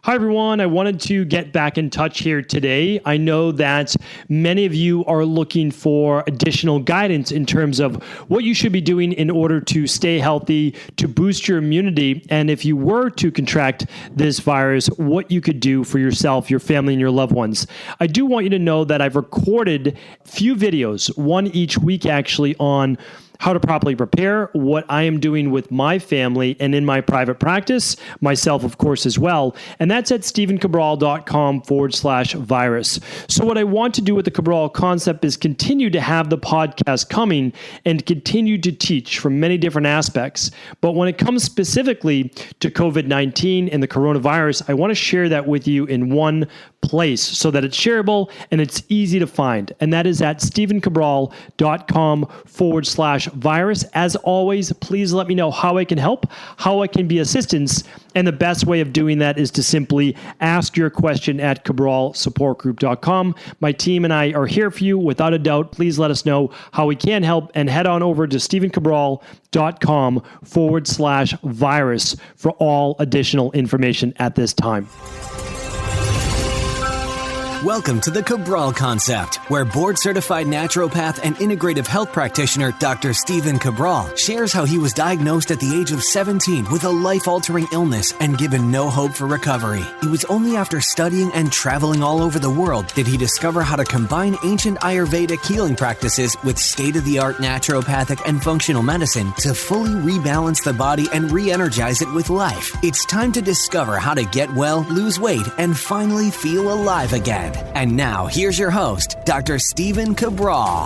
Hi, everyone. I wanted to get back in touch here today. I know that many of you are looking for additional guidance in terms of what you should be doing in order to stay healthy, to boost your immunity, and if you were to contract this virus, what you could do for yourself, your family, and your loved ones. I do want you to know that I've recorded a few videos, one each week actually, on how to properly prepare, what I am doing with my family and in my private practice, myself, of course, as well. And that's at stephencabral.com/virus. So what I want to do with the Cabral concept is continue to have the podcast coming and continue to teach from many different aspects. But when it comes specifically to COVID-19 and the coronavirus, I want to share that with you in one place so that it's shareable and it's easy to find. And that is at stephencabral.com/virus. As always, please let me know how I can help, how I can be assistance. And the best way of doing that is to simply ask your question at cabralsupportgroup.com. My team and I are here for you without a doubt. Please let us know how we can help and head on over to stephencabral.com/virus for all additional information at this time. Welcome to the Cabral Concept, where board-certified naturopath and integrative health practitioner Dr. Stephen Cabral shares how he was diagnosed at the age of 17 with a life-altering illness and given no hope for recovery. It was only after studying and traveling all over the world did he discover how to combine ancient Ayurvedic healing practices with state-of-the-art naturopathic and functional medicine to fully rebalance the body and re-energize it with life. It's time to discover how to get well, lose weight, and finally feel alive again. And now, here's your host, Dr. Stephen Cabral.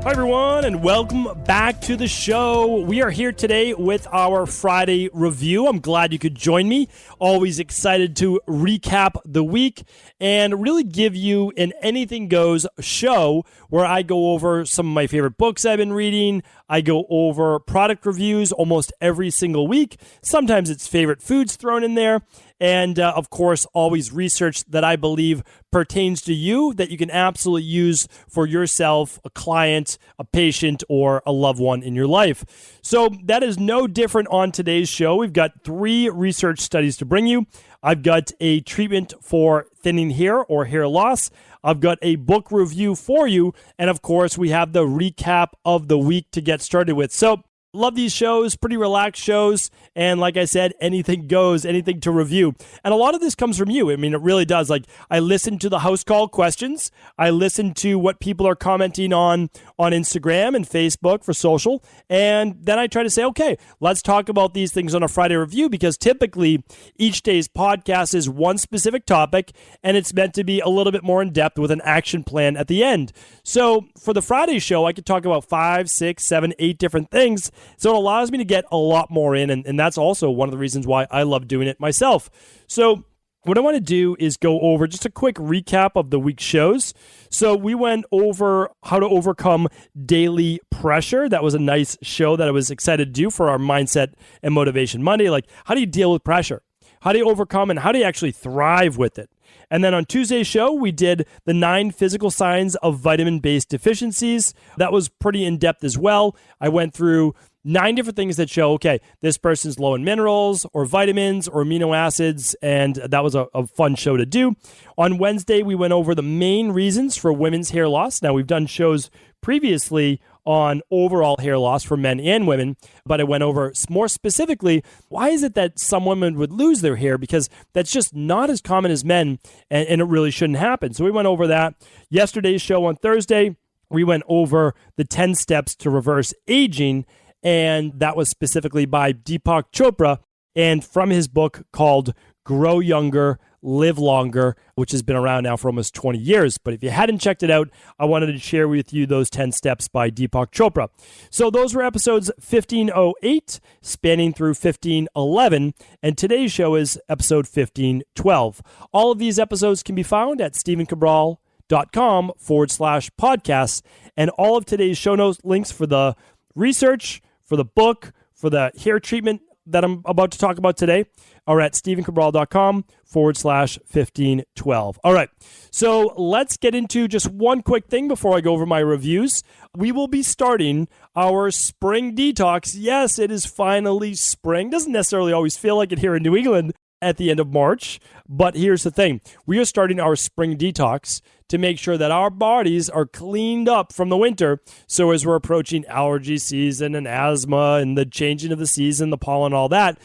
Hi, everyone, and welcome back to the show. We are here today with our Friday review. I'm glad you could join me. Always excited to recap the week and really give you an anything goes show where I go over some of my favorite books I've been reading. I go over product reviews almost every single week. Sometimes it's favorite foods thrown in there. And of course, always research that I believe pertains to you that you can absolutely use for yourself, a client, a patient, or a loved one in your life. So that is no different on today's show. We've got 3 research studies to bring you. I've got a treatment for thinning hair or hair loss. I've got a book review for you. And of course, we have the recap of the week to get started with. So love these shows, pretty relaxed shows. And like I said, anything goes, anything to review. And a lot of this comes from you. I mean, it really does. Like, I listen to the house call questions. I listen to what people are commenting on Instagram and Facebook for social. And then I try to say, okay, let's talk about these things on a Friday review, because typically each day's podcast is one specific topic and it's meant to be a little bit more in depth with an action plan at the end. So for the Friday show, I could talk about 5, 6, 7, 8 different things. So it allows me to get a lot more in, and that's also one of the reasons why I love doing it myself. So what I want to do is go over just a quick recap of the week's shows. So we went over how to overcome daily pressure. That was a nice show that I was excited to do for our Mindset and Motivation Monday. Like, how do you deal with pressure? How do you overcome, and how do you actually thrive with it? And then on Tuesday's show, we did the 9 physical signs of vitamin-based deficiencies. That was pretty in-depth as well. I went through 9 different things that show, okay, this person's low in minerals or vitamins or amino acids, and that was a fun show to do. On Wednesday, we went over the main reasons for women's hair loss. Now, we've done shows previously on overall hair loss for men and women, but I went over more specifically, why is it that some women would lose their hair? Because that's just not as common as men, and it really shouldn't happen. So we went over that. Yesterday's show on Thursday, we went over the 10 steps to reverse aging, and that was specifically by Deepak Chopra, and from his book called Grow Younger, Live Longer, which has been around now for almost 20 years. But if you hadn't checked it out, I wanted to share with you those 10 steps by Deepak Chopra. So those were episodes 1508, spanning through 1511, and today's show is episode 1512. All of these episodes can be found at stephencabral.com/podcasts, and all of today's show notes links for the research, for the book, for the hair treatment, that I'm about to talk about today are at stephencabral.com/1512. All right, so let's get into just one quick thing before I go over my reviews. We will be starting our spring detox. Yes, it is finally spring. Doesn't necessarily always feel like it here in New England at the end of March, but here's the thing. We are starting our spring detox to make sure that our bodies are cleaned up from the winter. So as we're approaching allergy season and asthma and the changing of the season, the pollen, all that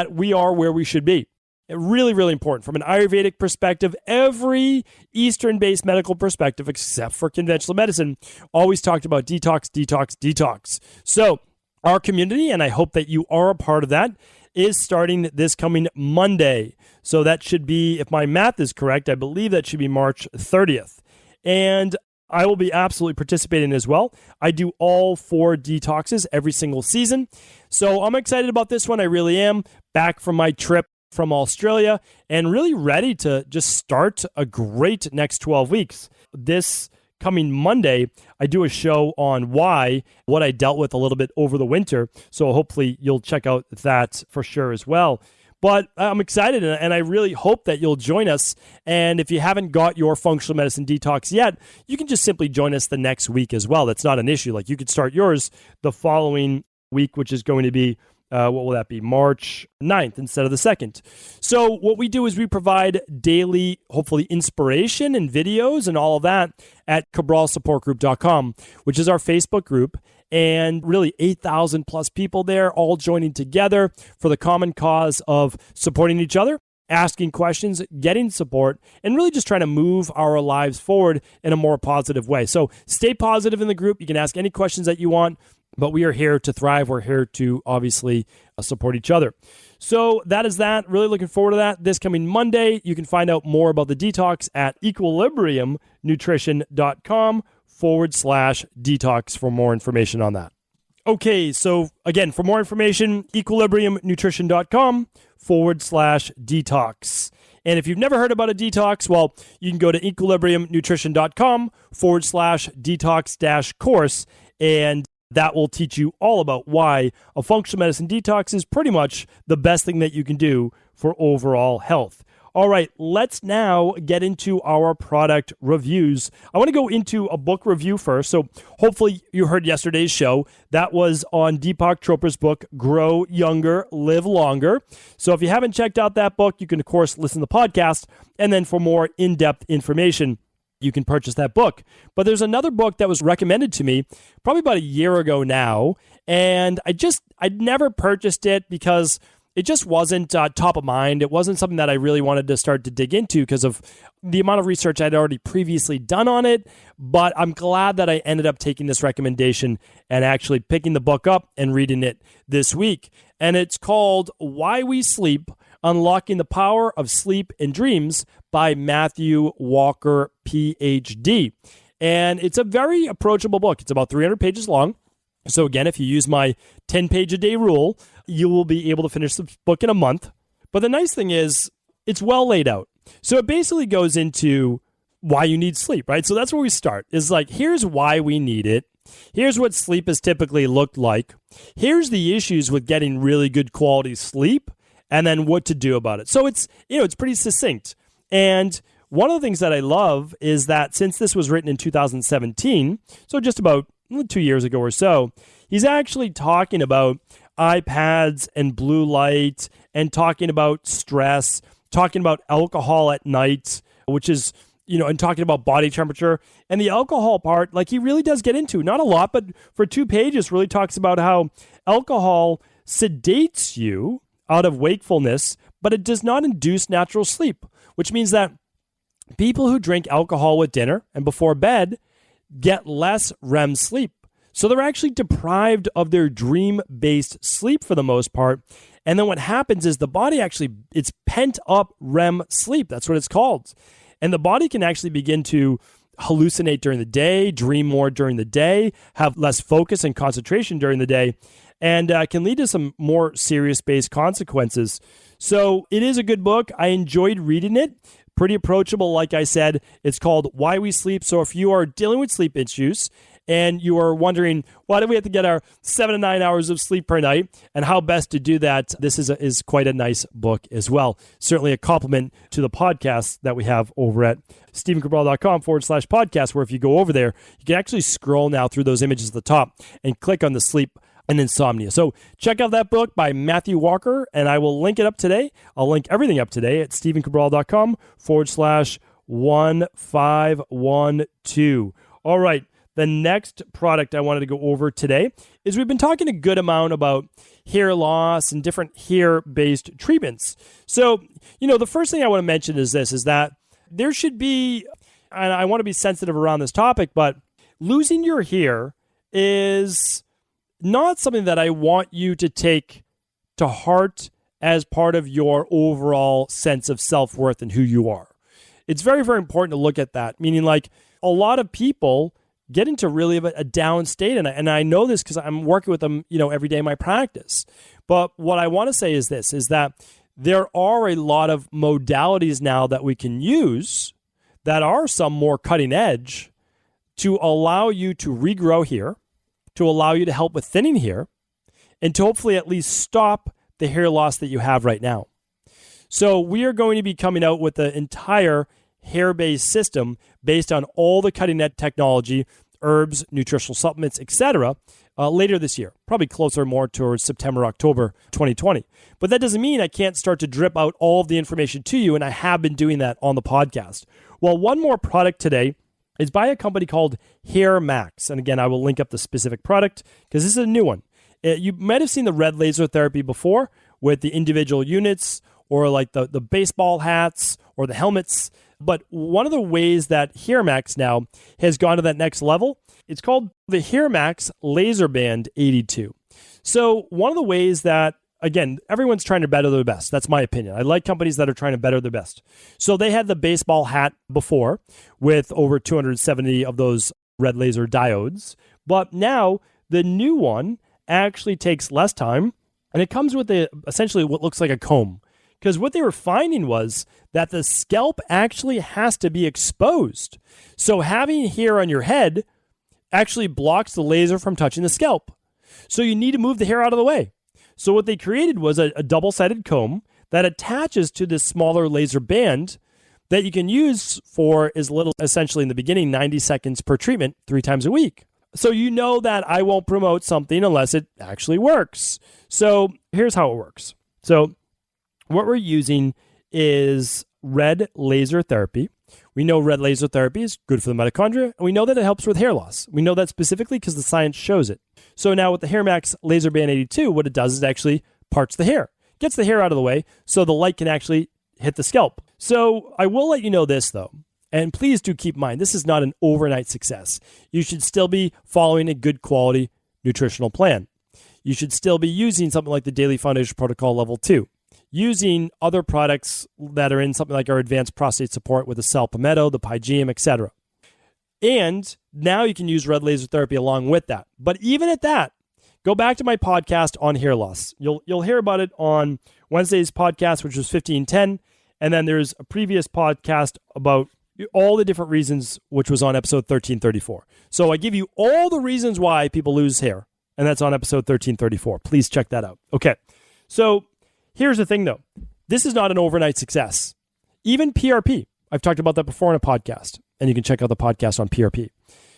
we are where we should be. Really, really important. From an Ayurvedic perspective, every Eastern-based medical perspective, except for conventional medicine, always talked about detox, detox, detox. So our community, and I hope that you are a part of that, is starting this coming Monday. So that should be, if my math is correct, I believe that should be March 30th. And I will be absolutely participating as well. I do all 4 detoxes every single season. So I'm excited about this one. I really am. Back from my trip from Australia and really ready to just start a great next 12 weeks. This coming Monday, I do a show on what I dealt with a little bit over the winter. So hopefully you'll check out that for sure as well. But I'm excited, and I really hope that you'll join us. And if you haven't got your functional medicine detox yet, you can just simply join us the next week as well. That's not an issue. Like, you could start yours the following week, which is going to be what will that be? March 9th instead of the 2nd. So what we do is we provide daily, hopefully, inspiration and videos and all of that at cabralsupportgroup.com, which is our Facebook group. And really 8,000 plus people there, all joining together for the common cause of supporting each other, asking questions, getting support, and really just trying to move our lives forward in a more positive way. So stay positive in the group. You can ask any questions that you want, but we are here to thrive. We're here to obviously support each other. So that is that. Really looking forward to that. This coming Monday, you can find out more about the detox at equilibriumnutrition.com/detox for more information on that. Okay, so again, for more information, equilibriumnutrition.com/detox. And if you've never heard about a detox, well, you can go to equilibriumnutrition.com/detox-course, and that will teach you all about why a functional medicine detox is pretty much the best thing that you can do for overall health. All right, let's now get into our product reviews. I want to go into a book review first. So hopefully you heard yesterday's show. That was on Deepak Chopra's book, Grow Younger, Live Longer. So if you haven't checked out that book, you can, of course, listen to the podcast. And then for more in-depth information, you can purchase that book. But there's another book that was recommended to me probably about a year ago now. And I'd never purchased it because it just wasn't top of mind. It wasn't something that I really wanted to start to dig into because of the amount of research I'd already previously done on it. But I'm glad that I ended up taking this recommendation and actually picking the book up and reading it this week. And it's called Why We Sleep, Unlocking the Power of Sleep and Dreams by Matthew Walker, PhD. And it's a very approachable book. It's about 300 pages long. So again, if you use my 10-page-a-day rule, you will be able to finish the book in a month. But the nice thing is, it's well laid out. So it basically goes into why you need sleep, right? So that's where we start. Is like, here's why we need it. Here's what sleep has typically looked like. Here's the issues with getting really good quality sleep, and then what to do about it. So it's pretty succinct. And one of the things that I love is that since this was written in 2017, so just about 2 years ago or so, he's actually talking about iPads and blue light and talking about stress, talking about alcohol at night, which is, and talking about body temperature. And the alcohol part, like, he really does get into, not a lot, but for 2 pages, really talks about how alcohol sedates you out of wakefulness, but it does not induce natural sleep, which means that people who drink alcohol with dinner and before bed get less REM sleep. So they're actually deprived of their dream-based sleep for the most part. And then what happens is the body it's pent-up REM sleep. That's what it's called. And the body can actually begin to hallucinate during the day, dream more during the day, have less focus and concentration during the day, and can lead to some more serious-based consequences. So it is a good book. I enjoyed reading it. Pretty approachable, like I said. It's called Why We Sleep. So if you are dealing with sleep issues and you are wondering, why do we have to get our 7 to 9 hours of sleep per night and how best to do that, this is quite a nice book as well. Certainly a compliment to the podcast that we have over at StephenCabral.com/podcast, where if you go over there, you can actually scroll now through those images at the top and click on the sleep and insomnia. So check out that book by Matthew Walker, and I will link it up today. I'll link everything up today at StephenCabral.com/1512. All right. The next product I wanted to go over today is we've been talking a good amount about hair loss and different hair-based treatments. So, the first thing I want to mention is this, is that there should be, and I want to be sensitive around this topic, but losing your hair is not something that I want you to take to heart as part of your overall sense of self-worth and who you are. It's very, very important to look at that, meaning like a lot of people get into really a down state, and I know this because I'm working with them, every day in my practice. But what I want to say is this, is that there are a lot of modalities now that we can use that are some more cutting edge to allow you to regrow hair, to allow you to help with thinning hair, and to hopefully at least stop the hair loss that you have right now. So we are going to be coming out with the entire hair-based system based on all the cutting-edge technology, herbs, nutritional supplements, etc., later this year, probably closer more towards September, October 2020. But that doesn't mean I can't start to drip out all of the information to you, and I have been doing that on the podcast. Well, one more product today is by a company called HairMax. And again, I will link up the specific product because this is a new one. You might have seen the red laser therapy before with the individual units or like the baseball hats or the helmets. But one of the ways that HairMax now has gone to that next level, it's called the HairMax Laser Band 82. So one of the ways that, again, everyone's trying to better their best. That's my opinion. I like companies that are trying to better their best. So they had the baseball hat before with over 270 of those red laser diodes. But now the new one actually takes less time, and it comes with essentially what looks like a comb. Because what they were finding was that the scalp actually has to be exposed. So having hair on your head actually blocks the laser from touching the scalp. So you need to move the hair out of the way. So what they created was a double-sided comb that attaches to this smaller laser band that you can use for as little, essentially in the beginning, 90 seconds per treatment, 3 times a week. So you know that I won't promote something unless it actually works. So here's how it works. So what we're using is red laser therapy. We know red laser therapy is good for the mitochondria, and we know that it helps with hair loss. We know that specifically because the science shows it. So now with the HairMax Laser Band 82, what it does is it actually parts the hair, gets the hair out of the way so the light can actually hit the scalp. So I will let you know this though, and please do keep in mind, this is not an overnight success. You should still be following a good quality nutritional plan. You should still be using something like the Daily Foundation Protocol Level 2. Using other products that are in something like our advanced prostate support with the Cell Palmetto, the Pygeum, etc. And now you can use red laser therapy along with that. But even at that, go back to my podcast on hair loss. You'll hear about it on Wednesday's podcast, which was 1510. And then there's a previous podcast about all the different reasons, which was on episode 1334. So I give you all the reasons why people lose hair. And that's on episode 1334. Please check that out. Okay. So here's the thing, though. This is not an overnight success. Even PRP, I've talked about that before in a podcast, and you can check out the podcast on PRP.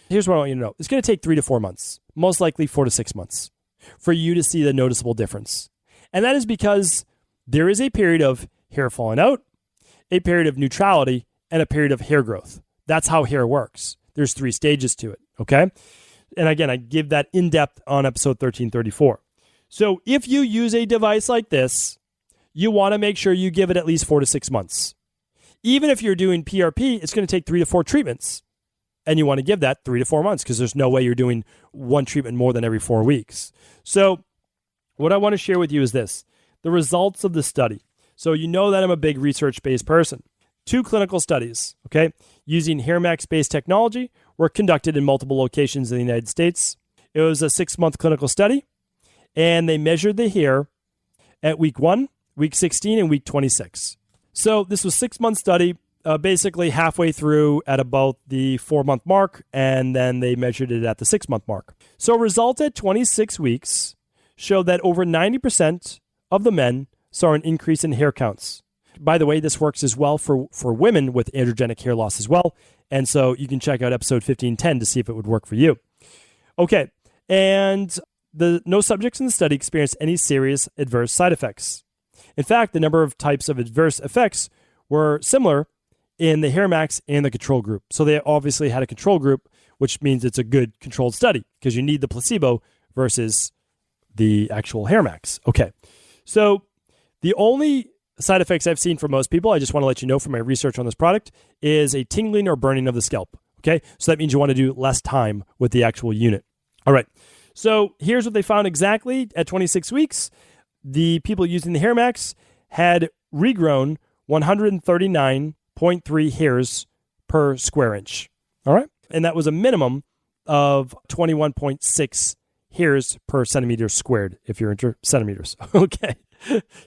Here's what I want you to know. It's going to take 3 to 4 months, most likely 4 to 6 months, for you to see the noticeable difference. And that is because there is a period of hair falling out, a period of neutrality, and a period of hair growth. That's how hair works. There's 3 stages to it, okay? And again, I give that in depth on episode 1334. So if you use a device like this, you want to make sure you give it at least 4 to 6 months. Even if you're doing PRP, it's going to take 3 to 4 treatments. And you want to give that 3 to 4 months because there's no way you're doing one treatment more than every 4 weeks. So what I want to share with you is this, the results of the study. So you know that I'm a big research-based person. 2 clinical studies, okay, using HairMax-based technology were conducted in multiple locations in the United States. It was a 6-month clinical study, and they measured the hair at week 1, week 16, and week 26. So this was a 6-month study. basically halfway through at about the 4-month mark, and then they measured it at the 6-month mark. So results at 26 weeks showed that over 90% of the men saw an increase in hair counts. By the way, this works as well for women with androgenic hair loss as well. And so you can check out episode 1510 to see if it would work for you. Okay, and no subjects in the study experienced any serious adverse side effects. In fact, the number of types of adverse effects were similar in the HairMax and the control group. So they obviously had a control group, which means it's a good controlled study because you need the placebo versus the actual HairMax. Okay, so the only side effects I've seen for most people, I just want to let you know from my research on this product, is a tingling or burning of the scalp. Okay, so that means you want to do less time with the actual unit. All right, so here's what they found exactly at 26 weeks. The people using the HairMax had regrown 139.3 hairs per square inch. All right, and that was a minimum of 21.6 hairs per centimeter squared, if you're into centimeters. Okay.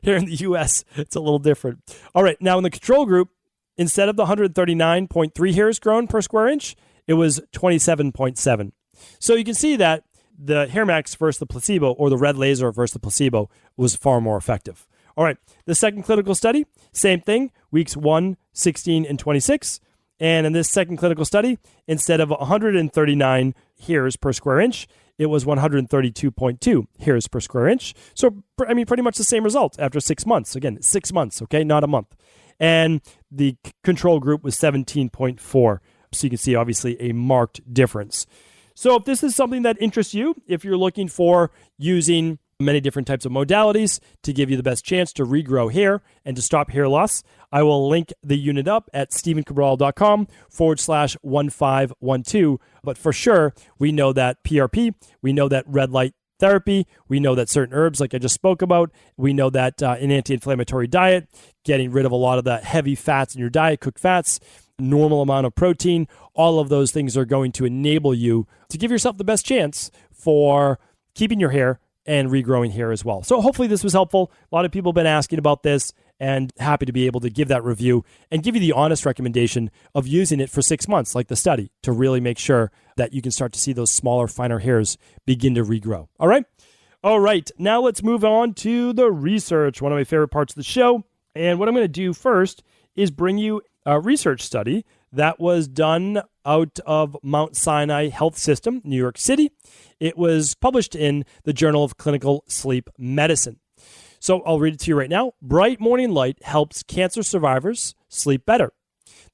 Here in the US, it's a little different. All right, now in the control group, instead of the 139.3 hairs grown per square inch, it was 27.7. So you can see that the HairMax versus the placebo, or the red laser versus the placebo, was far more effective. All right, the second clinical study, same thing, weeks 1, 16, and 26. And in this second clinical study, instead of 139 hairs per square inch, it was 132.2 hairs per square inch. So, I mean, pretty much the same result after 6 months. Again, 6 months, okay, not a month. And the control group was 17.4. So you can see, obviously, a marked difference. So if this is something that interests you, if you're looking for using many different types of modalities to give you the best chance to regrow hair and to stop hair loss, I will link the unit up at stevencabral.com/1512. But for sure, we know that PRP, we know that red light therapy, we know that certain herbs, like I just spoke about, we know that an anti-inflammatory diet, getting rid of a lot of the heavy fats in your diet, cooked fats, normal amount of protein, all of those things are going to enable you to give yourself the best chance for keeping your hair and regrowing hair as well. So hopefully this was helpful. A lot of people have been asking about this, and happy to be able to give that review and give you the honest recommendation of using it for 6 months, like the study, to really make sure that you can start to see those smaller, finer hairs begin to regrow. All right? All right, now let's move on to the research, one of my favorite parts of the show. And what I'm going to do first is bring you a research study that was done out of Mount Sinai Health System, New York City. It was published in the Journal of Clinical Sleep Medicine. So I'll read it to you right now. Bright morning light helps cancer survivors sleep better.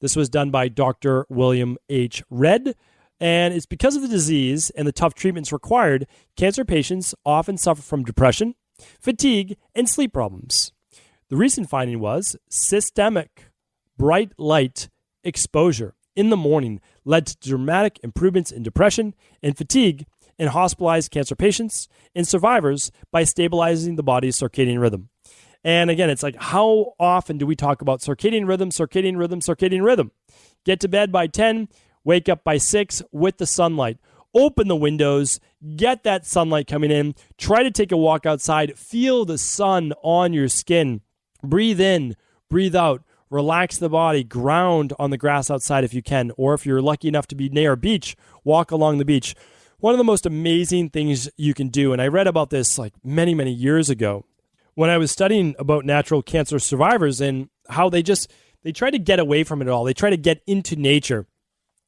This was done by Dr. William H. Redd, and it's because of the disease and the tough treatments required, cancer patients often suffer from depression, fatigue, and sleep problems. The recent finding was systemic bright light exposure in the morning led to dramatic improvements in depression and fatigue in hospitalized cancer patients and survivors by stabilizing the body's circadian rhythm. And again, it's like, how often do we talk about circadian rhythm, circadian rhythm, circadian rhythm? Get to bed by 10, wake up by 6 with the sunlight. Open the windows, get that sunlight coming in, try to take a walk outside, feel the sun on your skin. Breathe in, breathe out. Relax the body, ground on the grass outside if you can, or if you're lucky enough to be near a beach, walk along the beach. One of the most amazing things you can do, and I read about this like many, many years ago when I was studying about natural cancer survivors and how they try to get away from it all. They try to get into nature,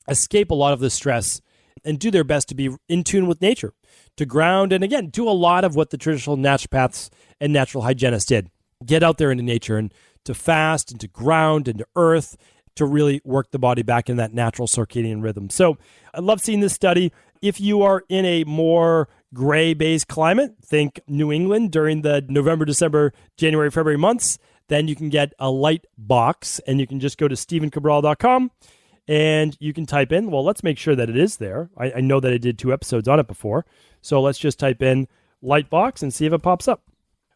escape a lot of the stress, and do their best to be in tune with nature, to ground, and again, do a lot of what the traditional naturopaths and natural hygienists did. Get out there into nature and to fast and to ground and to earth to really work the body back in that natural circadian rhythm. So I love seeing this study. If you are in a more gray-based climate, think New England during the November, December, January, February months, then you can get a light box, and you can just go to stevencabral.com and you can type in, well, let's make sure that it is there. I know that I did 2 episodes on it before. So let's just type in light box and see if it pops up.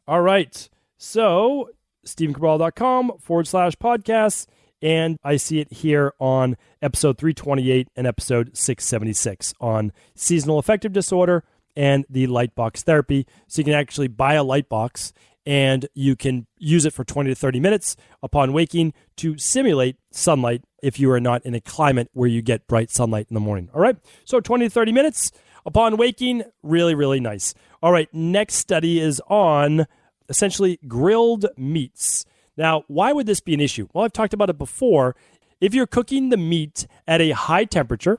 All right. So stevencabral.com/podcasts, and I see it here on episode 328 and episode 676 on seasonal affective disorder and the light box therapy. So you can actually buy a light box and you can use it for 20 to 30 minutes upon waking to simulate sunlight if you are not in a climate where you get bright sunlight in the morning. All right, so 20 to 30 minutes upon waking, really, really nice. All right, next study is on essentially grilled meats. Now, why would this be an issue? Well, I've talked about it before. If you're cooking the meat at a high temperature,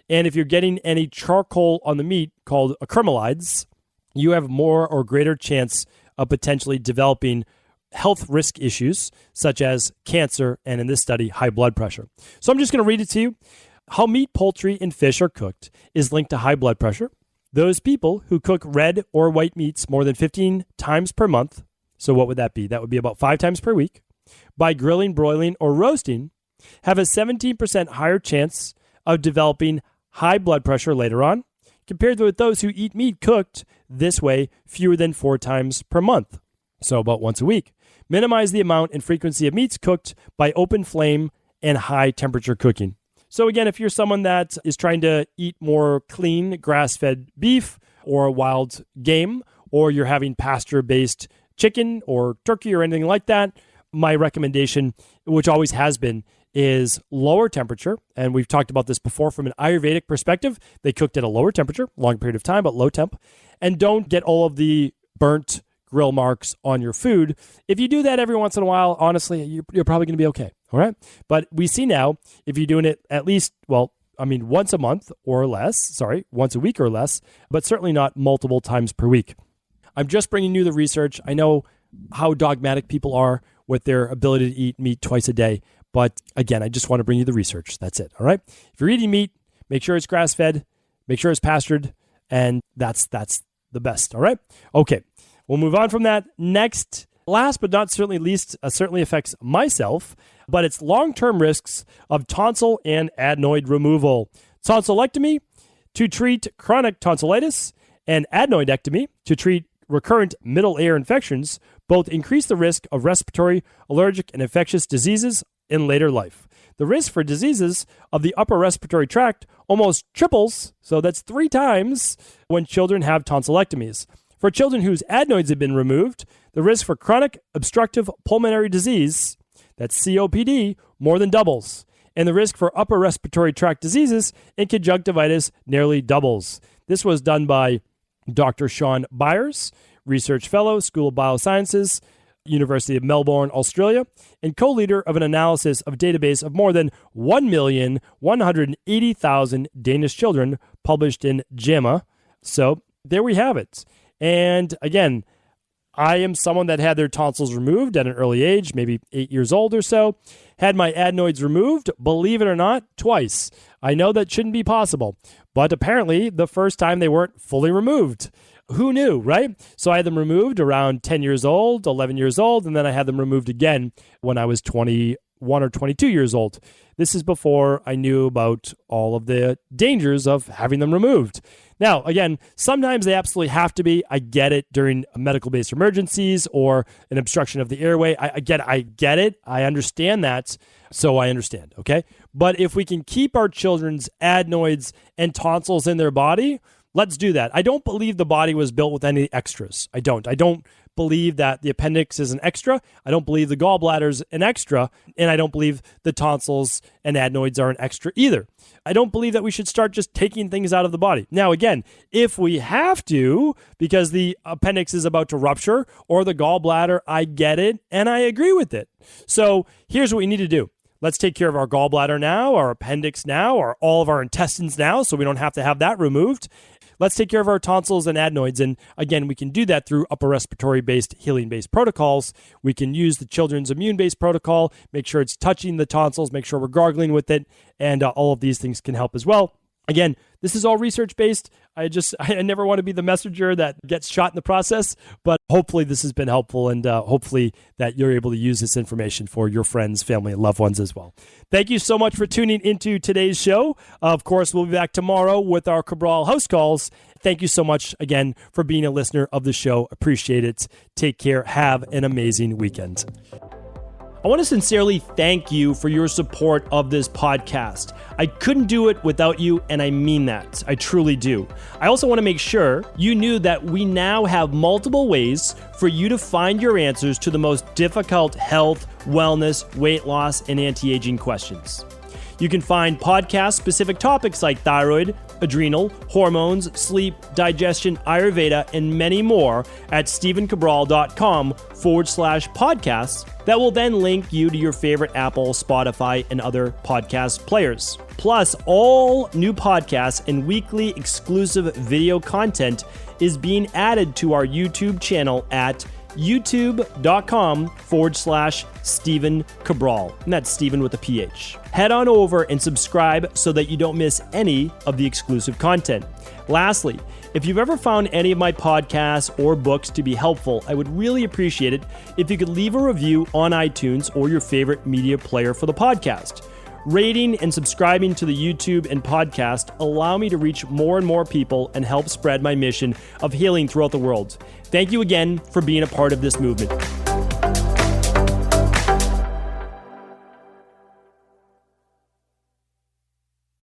and if you're getting any charcoal on the meat called acrylamides, you have more or greater chance of potentially developing health risk issues such as cancer and, in this study, high blood pressure. So I'm just going to read it to you. How meat, poultry, and fish are cooked is linked to high blood pressure. Those people who cook red or white meats more than 15 times per month, so what would that be? That would be about 5 times per week, by grilling, broiling, or roasting, have a 17% higher chance of developing high blood pressure later on, compared with those who eat meat cooked this way fewer than 4 times per month, so about once a week. Minimize the amount and frequency of meats cooked by open flame and high temperature cooking. So again, if you're someone that is trying to eat more clean grass-fed beef or wild game, or you're having pasture-based chicken or turkey or anything like that, my recommendation, which always has been, is lower temperature. And we've talked about this before from an Ayurvedic perspective. They cooked at a lower temperature, long period of time, but low temp. And don't get all of the burnt grill marks on your food. If you do that every once in a while, honestly, you're probably going to be okay. All right. But we see now, if you're doing it at least, once a month or less, once a week or less, but certainly not multiple times per week. I'm just bringing you the research. I know how dogmatic people are with their ability to eat meat twice a day. But again, I just want to bring you the research. That's it. All right. If you're eating meat, make sure it's grass-fed, make sure it's pastured, and that's the best. All right. Okay. We'll move on from that. Next, last but not certainly least, certainly affects myself, but it's long-term risks of tonsil and adenoid removal. Tonsillectomy to treat chronic tonsillitis and adenoidectomy to treat recurrent middle ear infections both increase the risk of respiratory, allergic, and infectious diseases in later life. The risk for diseases of the upper respiratory tract almost triples, so that's 3 times, when children have tonsillectomies. For children whose adenoids have been removed, the risk for chronic obstructive pulmonary disease, that's COPD, more than doubles. And the risk for upper respiratory tract diseases and conjunctivitis nearly doubles. This was done by Dr. Sean Byers, Research Fellow, School of Biosciences, University of Melbourne, Australia, and co-leader of an analysis of a database of more than 1,180,000 Danish children published in JAMA. So there we have it. And again, I am someone that had their tonsils removed at an early age, maybe 8 years old or so. Had my adenoids removed, believe it or not, twice. I know that shouldn't be possible, but apparently the first time they weren't fully removed. Who knew, right? So I had them removed around 10 years old, 11 years old, and then I had them removed again when I was 21 or 22 years old. This is before I knew about all of the dangers of having them removed. Now, again, sometimes they absolutely have to be. I get it during medical-based emergencies or an obstruction of the airway. I get it. I understand that. So I understand, okay? But if we can keep our children's adenoids and tonsils in their body, let's do that. I don't believe the body was built with any extras. I don't believe that the appendix is an extra. I don't believe the gallbladder is an extra. And I don't believe the tonsils and adenoids are an extra either. I don't believe that we should start just taking things out of the body. Now, again, if we have to, because the appendix is about to rupture or the gallbladder, I get it and I agree with it. So here's what we need to do. Let's take care of our gallbladder now, our appendix now, or all of our intestines now, so we don't have to have that removed. Let's take care of our tonsils and adenoids. And again, we can do that through upper respiratory-based, healing-based protocols. We can use the children's immune-based protocol, make sure it's touching the tonsils, make sure we're gargling with it, and all of these things can help as well. Again, this is all research-based. I never want to be the messenger that gets shot in the process, but hopefully this has been helpful, and hopefully that you're able to use this information for your friends, family, and loved ones as well. Thank you so much for tuning into today's show. Of course, we'll be back tomorrow with our Cabral House Calls. Thank you so much again for being a listener of the show. Appreciate it. Take care. Have an amazing weekend. I want to sincerely thank you for your support of this podcast. I couldn't do it without you, and I mean that. I truly do. I also want to make sure you knew that we now have multiple ways for you to find your answers to the most difficult health, wellness, weight loss, and anti-aging questions. You can find podcast-specific topics like thyroid, adrenal, hormones, sleep, digestion, Ayurveda, and many more at stevencabral.com/podcasts that will then link you to your favorite Apple, Spotify, and other podcast players. Plus, all new podcasts and weekly exclusive video content is being added to our YouTube channel at youtube.com/Stephen Cabral. And that's Stephen with a PH. Head on over and subscribe so that you don't miss any of the exclusive content. Lastly, if you've ever found any of my podcasts or books to be helpful, I would really appreciate it if you could leave a review on iTunes or your favorite media player for the podcast. Rating and subscribing to the YouTube and podcast allow me to reach more and more people and help spread my mission of healing throughout the world. Thank you again for being a part of this movement.